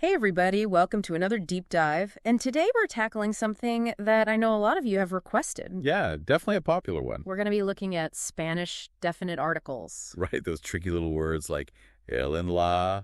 Hey everybody, welcome to another deep dive. And today we're tackling something that I know a lot of you have requested. Yeah, definitely a popular one. We're going to be looking at Spanish definite articles. Right, those tricky little words like el and la,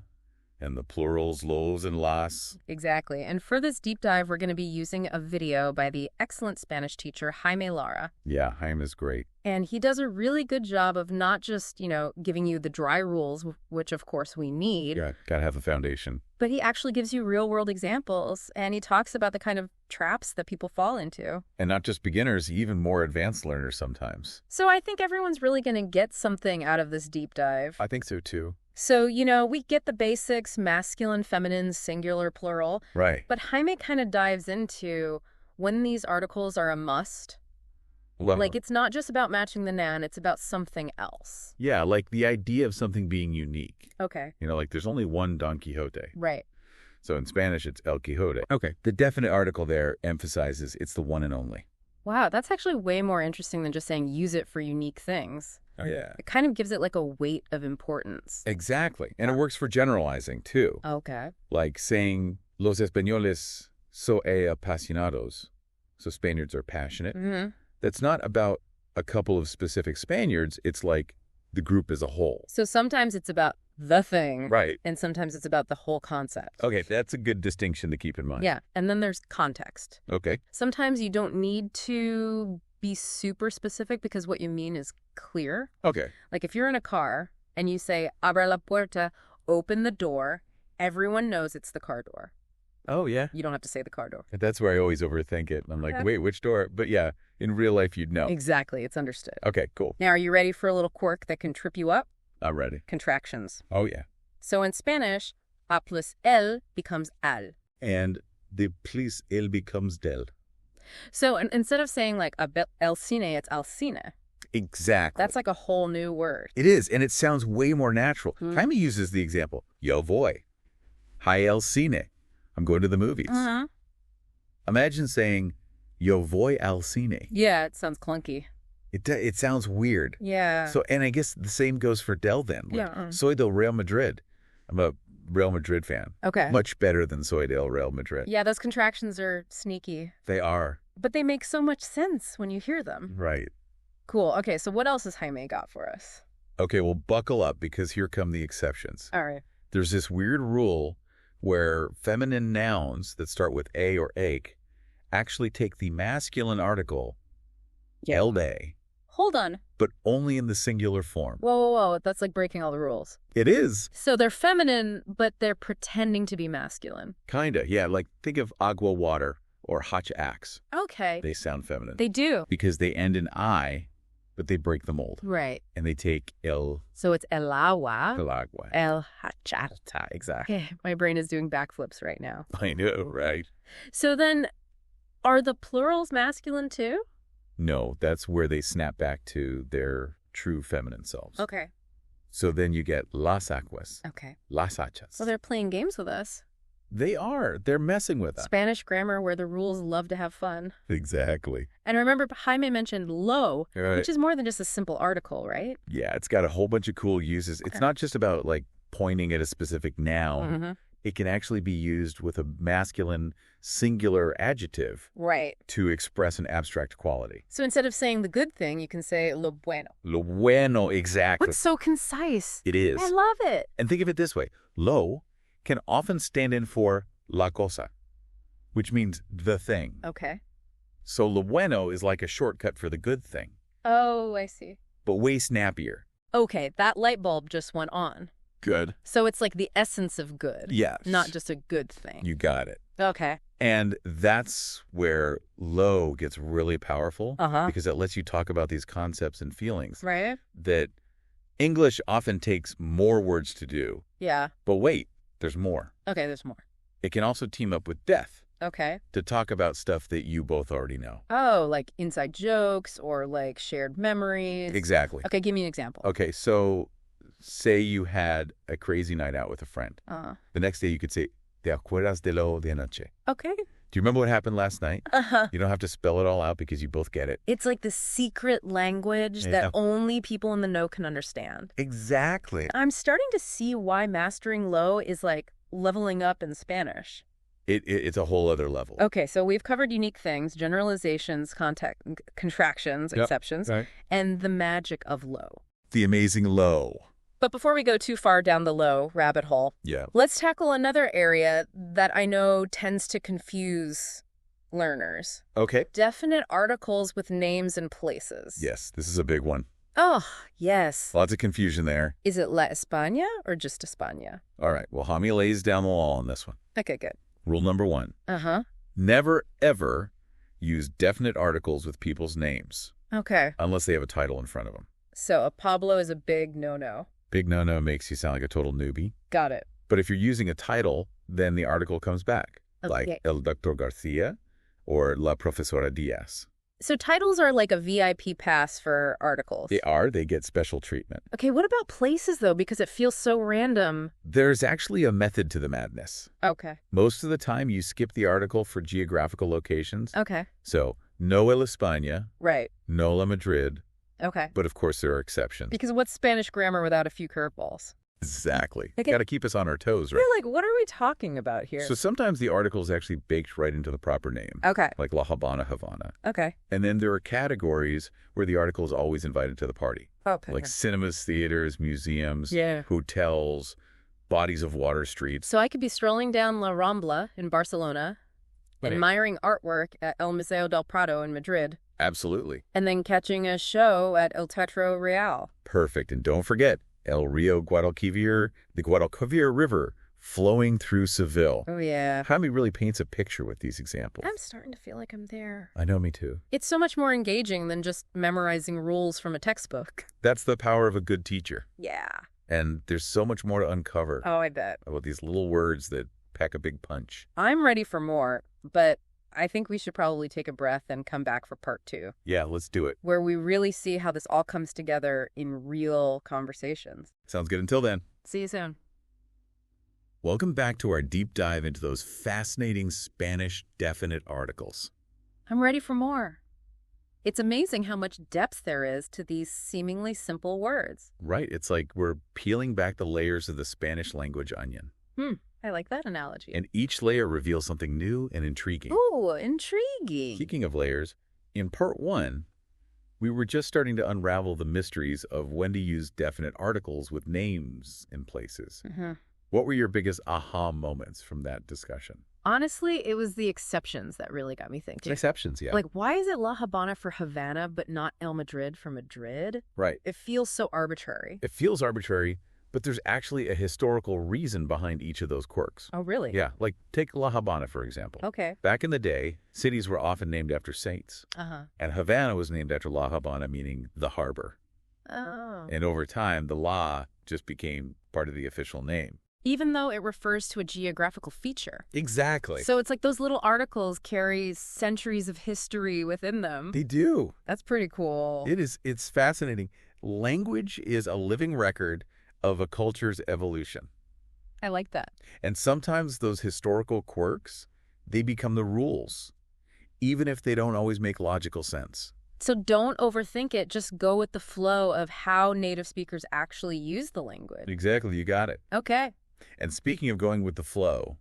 and the plurals los and las. Exactly. And for this deep dive, we're going to be using a video by the excellent Spanish teacher Jaime Lara. Yeah, Jaime is great. And he does a really good job of not just, giving you the dry rules, which of course we need. Yeah, gotta have a foundation. But he actually gives you real-world examples, and he talks about the kind of traps that people fall into. And not just beginners, even more advanced learners sometimes. So I think everyone's really going to get something out of this deep dive. I think so too. So, we get the basics, masculine, feminine, singular, plural. Right. But Jaime kind of dives into when these articles are a must. Well, Like, it's not just about matching the noun, it's about something else. yeah, like the idea of something being unique. Okay. Like there's only one Don Quixote. Right. So in Spanish, it's El Quijote. Okay. The definite article there emphasizes it's the one and only. Wow, that's actually way more interesting than just saying use it for unique things. Oh, yeah. It kind of gives it like a weight of importance. Exactly. And it works for generalizing too. Okay. Like saying los españoles son apasionados. So Spaniards are passionate. Mm-hmm. That's not about a couple of specific Spaniards. It's like the group as a whole. So sometimes it's about the thing. Right. And sometimes it's about the whole concept. Okay, that's a good distinction to keep in mind. Yeah. And then there's context. Okay. Sometimes you don't need to be super specific because what you mean is clear. Okay. Like if you're in a car and you say, abra la puerta, open the door, everyone knows it's the car door. Oh, yeah. You don't have to say the car door. That's where I always overthink it. I'm like, wait, which door? But yeah, in real life, you'd know. Exactly. It's understood. Okay, cool. Now, are you ready for a little quirk that can trip you up? I'm ready. Contractions. Oh, yeah. So in Spanish, a plus el becomes al. And the plus el becomes del. So instead of saying like el cine, it's al cine. Exactly. That's like a whole new word. It is, and it sounds way more natural. Jaime uses the example, yo voy. Hi el cine. I'm going to the movies. Uh-huh. Imagine saying, yo voy al cine. Yeah, it sounds clunky. It sounds weird. Yeah. So, and I guess the same goes for del then. Like, Yeah. Soy del Real Madrid. I'm a Real Madrid fan. Okay. Much better than Soy del Real Madrid. Yeah, those contractions are sneaky. They are. But they make so much sense when you hear them. Right. Cool. Okay, so what else has Jaime got for us? Okay, well, buckle up because here come the exceptions. All right. There's this weird rule where feminine nouns that start with a or ake actually take the masculine article, el de, Hold on. but only in the singular form. Whoa. That's like breaking all the rules. It is. So they're feminine, but they're pretending to be masculine. Kinda, yeah. Like think of agua, water, or hach axe. Okay. They sound feminine. They do. Because they end in I, but they break the mold. Right. And they take el So it's el agua, agua. el hachar. Exactly. Okay, my brain is doing backflips right now. I know, right? So then, are the plurals masculine too? No, that's where they snap back to their true feminine selves. Okay. So then you get las aguas, Okay. las hachas. Well, they're playing games with us. They are. They're messing with us. Spanish grammar where the rules love to have fun. Exactly. And remember, Jaime mentioned lo, Right. which is more than just a simple article, right? Yeah, it's got a whole bunch of cool uses. It's not just about like pointing at a specific noun. Mm-hmm. It can actually be used with a masculine singular adjective Right. to express an abstract quality. So instead of saying the good thing, you can say lo bueno. Lo bueno, exactly. What's so concise? It is. I love it. And think of it this way. Lo can often stand in for la cosa, which means the thing. Okay. So lo bueno is like a shortcut for the good thing, Oh, I see. but way snappier. Okay, that light bulb just went on. Good. So it's like the essence of good. Yes. Not just a good thing. You got it. Okay. And that's where lo gets really powerful because it lets you talk about these concepts and feelings Right? that English often takes more words to do. Yeah. But wait, there's more. Okay, there's more. It can also team up with death Okay. to talk about stuff that you both already know. Oh, like inside jokes or like shared memories. Exactly. Okay, give me an example. Okay, so say you had a crazy night out with a friend. The next day you could say, ¿Te acuerdas de lo de anoche? Okay. Do you remember what happened last night? Uh-huh. You don't have to spell it all out because you both get it. It's like the secret language Yeah. that only people in the know can understand. Exactly. I'm starting to see why mastering low is like leveling up in Spanish. It's a whole other level. Okay, so we've covered unique things, generalizations, contractions, Yep, exceptions, right. and the magic of low. The amazing low. But before we go too far down the low rabbit hole, Yeah. let's tackle another area that I know tends to confuse learners. Okay. Definite articles with names and places. Yes, this is a big one. Oh, yes. Lots of confusion there. Is it La España or just España? All right, well, Jaime lays down the law on this one. Okay, good. Rule number 1. Uh-huh. Never, ever use definite articles with people's names Okay. unless they have a title in front of them. So a Pablo is a big no-no. Big no-no makes you sound like a total newbie. Got it. But if you're using a title, then the article comes back, like Okay. El Doctor Garcia or La Profesora Diaz. So titles are like a VIP pass for articles. They get special treatment. Okay, what about places, though? Because it feels so random. There's actually a method to the madness. Okay. Most of the time, you skip the article for geographical locations. Okay. So, no El España, Right. no La Madrid, Okay. but of course there are exceptions. Because what's Spanish grammar without a few curveballs? Exactly. Okay. Got to keep us on our toes, right? You're like, what are we talking about here? So sometimes the article is actually baked right into the proper name, Okay. like La Habana, Havana. Okay. And then there are categories where the article is always invited to the party, Okay. like cinemas, theaters, museums, Yeah. hotels, bodies of water streets. So I could be strolling down La Rambla in Barcelona, Right. admiring artwork at El Museo del Prado in Madrid, Absolutely. and then catching a show at El Teatro Real. Perfect. And don't forget, El Rio Guadalquivir, the Guadalquivir River flowing through Seville. Oh, yeah. Jaime really paints a picture with these examples. I'm starting to feel like I'm there. I know, me too. It's so much more engaging than just memorizing rules from a textbook. That's the power of a good teacher. Yeah. And there's so much more to uncover Oh, I bet. about these little words that pack a big punch. I'm ready for more, but I think we should probably take a breath and come back for part 2, Yeah, let's do it. where we really see how this all comes together in real conversations. Sounds good. Until then. See you soon. Welcome back to our deep dive into those fascinating Spanish definite articles. I'm ready for more. It's amazing how much depth there is to these seemingly simple words. Right. It's like we're peeling back the layers of the Spanish language onion. I like that analogy. And each layer reveals something new and intriguing. Ooh, intriguing. Speaking of layers, in part 1, we were just starting to unravel the mysteries of when to use definite articles with names in places. What were your biggest aha moments from that discussion? Honestly, it was the exceptions that really got me thinking. Exceptions, yeah. Like, why is it La Habana for Havana, but not El Madrid for Madrid? Right. It feels so arbitrary. It feels arbitrary, but there's actually a historical reason behind each of those quirks. Oh, really? Yeah, like take La Habana, for example. Okay. Back in the day, cities were often named after saints. Uh-huh. And Havana was named after La Habana, meaning the harbor. Oh. And over time, the La just became part of the official name. Even though it refers to a geographical feature. Exactly. So it's like those little articles carry centuries of history within them. They do. That's pretty cool. It's fascinating. Language is a living record of a culture's evolution. I like that. And sometimes those historical quirks, they become the rules, even if they don't always make logical sense. So don't overthink it. Just go with the flow of how native speakers actually use the language. Exactly, you got it. Okay. And speaking of going with the flow,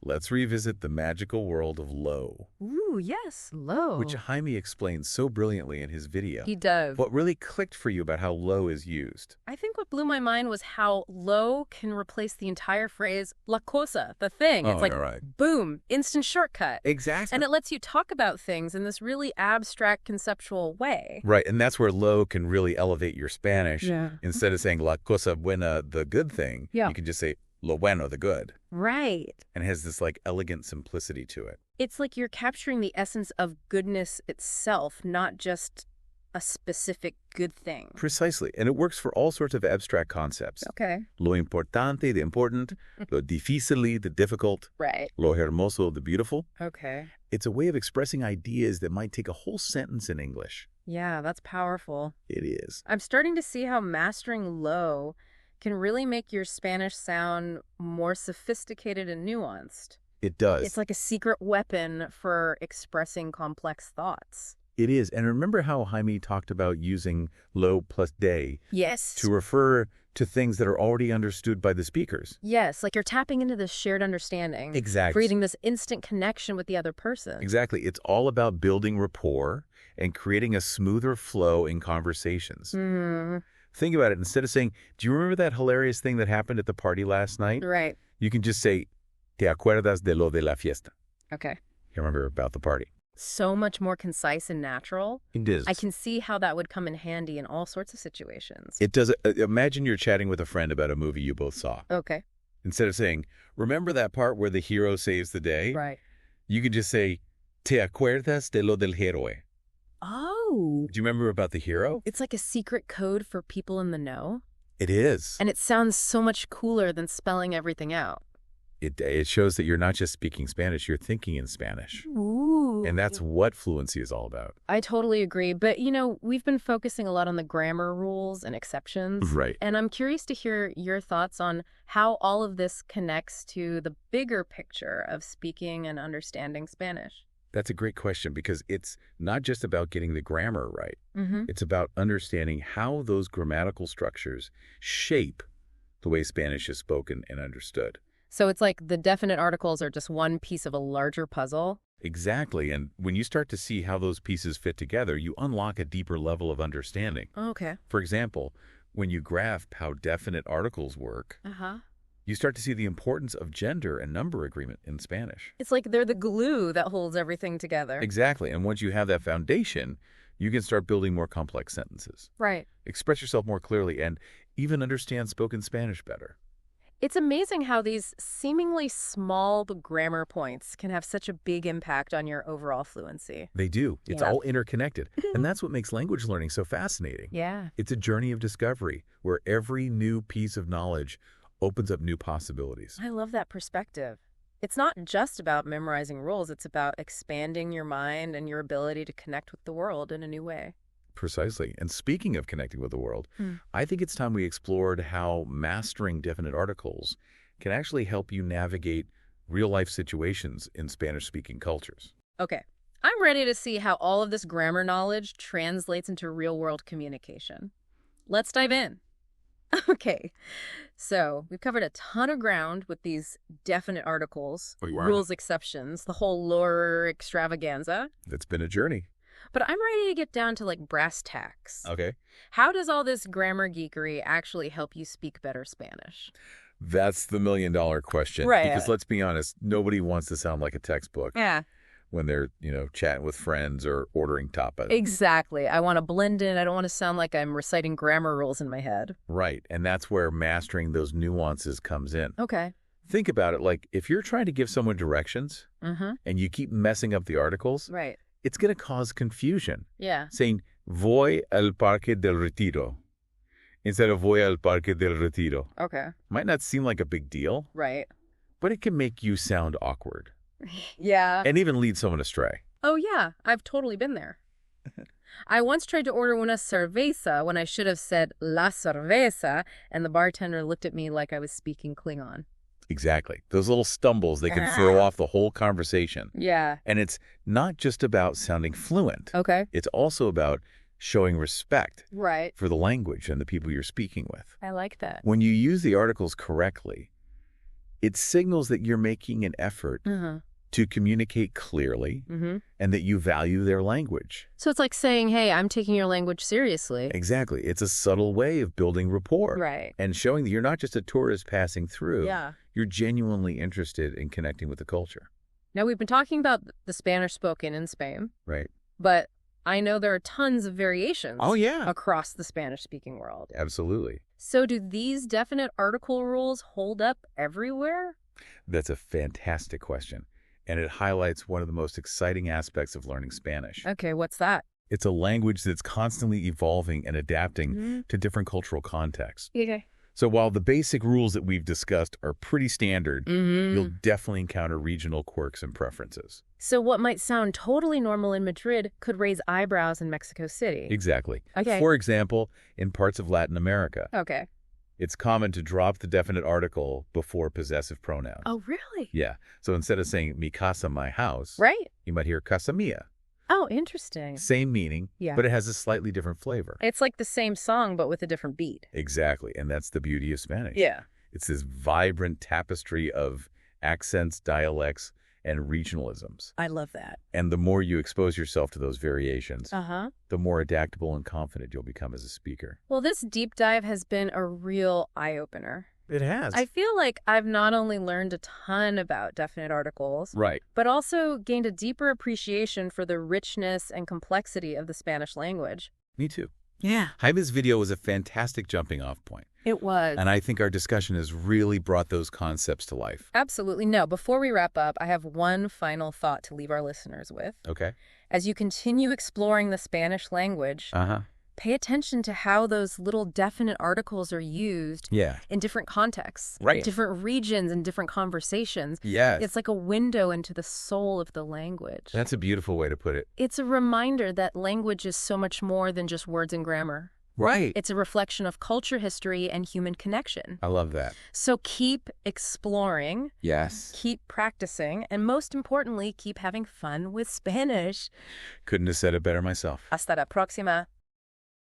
let's revisit the magical world of low, Ooh, yes. Low. which Jaime explains so brilliantly in his video. He does. What really clicked for you about how low is used? I think what blew my mind was how low can replace the entire phrase la cosa, the thing. Oh, It's like, you're right. boom, instant shortcut. Exactly. And it lets you talk about things in this really abstract, conceptual way. Right, and that's where low can really elevate your Spanish. Yeah. Instead of saying la cosa buena, the good thing, Yeah. you can just say lo bueno, the good. Right. And it has this like elegant simplicity to it. It's like you're capturing the essence of goodness itself, not just a specific good thing. Precisely. And it works for all sorts of abstract concepts. Okay. Lo importante, the important. Lo difícil, the difficult. Right. Lo hermoso, the beautiful. Okay. It's a way of expressing ideas that might take a whole sentence in English. Yeah, that's powerful. It is. I'm starting to see how mastering low can really make your Spanish sound more sophisticated and nuanced. It does. It's like a secret weapon for expressing complex thoughts. It is. And remember how Jaime talked about using lo plus de Yes. to refer to things that are already understood by the speakers. Yes, like you're tapping into this shared understanding. Exactly. Creating this instant connection with the other person. Exactly. It's all about building rapport and creating a smoother flow in conversations. Think about it. Instead of saying, do you remember that hilarious thing that happened at the party last night? Right. You can just say, ¿Te acuerdas de lo de la fiesta? Okay. You remember about the party. So much more concise and natural. It is. I can see how that would come in handy in all sorts of situations. It does. Imagine you're chatting with a friend about a movie you both saw. Okay. Instead of saying, remember that part where the hero saves the day? Right. You can just say, ¿Te acuerdas de lo del héroe? Oh. Do you remember about the hero? It's like a secret code for people in the know. It is. And it sounds so much cooler than spelling everything out. It shows that you're not just speaking Spanish, you're thinking in Spanish. Ooh. And that's what fluency is all about. I totally agree. But, we've been focusing a lot on the grammar rules and exceptions. Right. And I'm curious to hear your thoughts on how all of this connects to the bigger picture of speaking and understanding Spanish. That's a great question because it's not just about getting the grammar right. It's about understanding how those grammatical structures shape the way Spanish is spoken and understood. So it's like the definite articles are just one piece of a larger puzzle? Exactly. And when you start to see how those pieces fit together, you unlock a deeper level of understanding. Okay. For example, when you grasp how definite articles work, you start to see the importance of gender and number agreement in Spanish. It's like they're the glue that holds everything together. Exactly. And once you have that foundation, you can start building more complex sentences. Right. Express yourself more clearly and even understand spoken Spanish better. It's amazing how these seemingly small grammar points can have such a big impact on your overall fluency. They do. It's all interconnected. And that's what makes language learning so fascinating. Yeah. It's a journey of discovery where every new piece of knowledge opens up new possibilities. I love that perspective. It's not just about memorizing rules. It's about expanding your mind and your ability to connect with the world in a new way. Precisely. And speaking of connecting with the world, I think it's time we explored how mastering definite articles can actually help you navigate real-life situations in Spanish-speaking cultures. Okay. I'm ready to see how all of this grammar knowledge translates into real-world communication. Let's dive in. Okay. So we've covered a ton of ground with these definite articles, rules, exceptions, the whole lore extravaganza. It's been a journey. But I'm ready to get down to brass tacks. Okay. How does all this grammar geekery actually help you speak better Spanish? That's the million-dollar question. Right. Because let's be honest, nobody wants to sound like a textbook. Yeah. When they're, chatting with friends or ordering tapas. Exactly. I want to blend in. I don't want to sound like I'm reciting grammar rules in my head. Right. And that's where mastering those nuances comes in. Okay. Think about it like if you're trying to give someone directions and you keep messing up the articles, right, it's going to cause confusion. Yeah. Saying, voy al Parque del Retiro instead of voy al Parque del Retiro. Okay. Might not seem like a big deal. Right. But it can make you sound awkward. Yeah. And even lead someone astray. Oh, yeah. I've totally been there. I once tried to order una cerveza when I should have said la cerveza, and the bartender looked at me like I was speaking Klingon. Exactly. Those little stumbles, they can throw off the whole conversation. Yeah. And it's not just about sounding fluent. Okay. It's also about showing respect right for the language and the people you're speaking with. I like that. When you use the articles correctly, it signals that you're making an effort to communicate clearly and that you value their language. So it's like saying, hey, I'm taking your language seriously. Exactly. It's a subtle way of building rapport. Right. And showing that you're not just a tourist passing through. Yeah. You're genuinely interested in connecting with the culture. Now, we've been talking about the Spanish spoken in Spain. Right. But I know there are tons of variations across the Spanish-speaking world. Absolutely. So do these definite article rules hold up everywhere? That's a fantastic question. And it highlights one of the most exciting aspects of learning Spanish. Okay, what's that? It's a language that's constantly evolving and adapting to different cultural contexts. Okay. So while the basic rules that we've discussed are pretty standard, you'll definitely encounter regional quirks and preferences. So what might sound totally normal in Madrid could raise eyebrows in Mexico City. Exactly. Okay. For example, in parts of Latin America, Okay. it's common to drop the definite article before possessive pronouns. Oh, really? Yeah. So instead of saying mi casa, my house, Right. you might hear casa mia. Oh, interesting. Same meaning, Yeah. but it has a slightly different flavor. It's like the same song, but with a different beat. Exactly, and that's the beauty of Spanish. Yeah. It's this vibrant tapestry of accents, dialects, and regionalisms. I love that. And the more you expose yourself to those variations, Uh-huh. the more adaptable and confident you'll become as a speaker. Well, this deep dive has been a real eye-opener. It has. I feel like I've not only learned a ton about definite articles, Right. but also gained a deeper appreciation for the richness and complexity of the Spanish language. Me too. Yeah. Jaime's video was a fantastic jumping-off point. It was. And I think our discussion has really brought those concepts to life. Absolutely. No, before we wrap up, I have one final thought to leave our listeners with. Okay. As you continue exploring the Spanish language, Uh-huh. pay attention to how those little definite articles are used Yeah. in different contexts, Right. different regions and different conversations. Yes. It's like a window into the soul of the language. That's a beautiful way to put it. It's a reminder that language is so much more than just words and grammar. Right. It's a reflection of culture, history, and human connection. I love that. So keep exploring, Yes. keep practicing, and most importantly, keep having fun with Spanish. Couldn't have said it better myself. Hasta la próxima.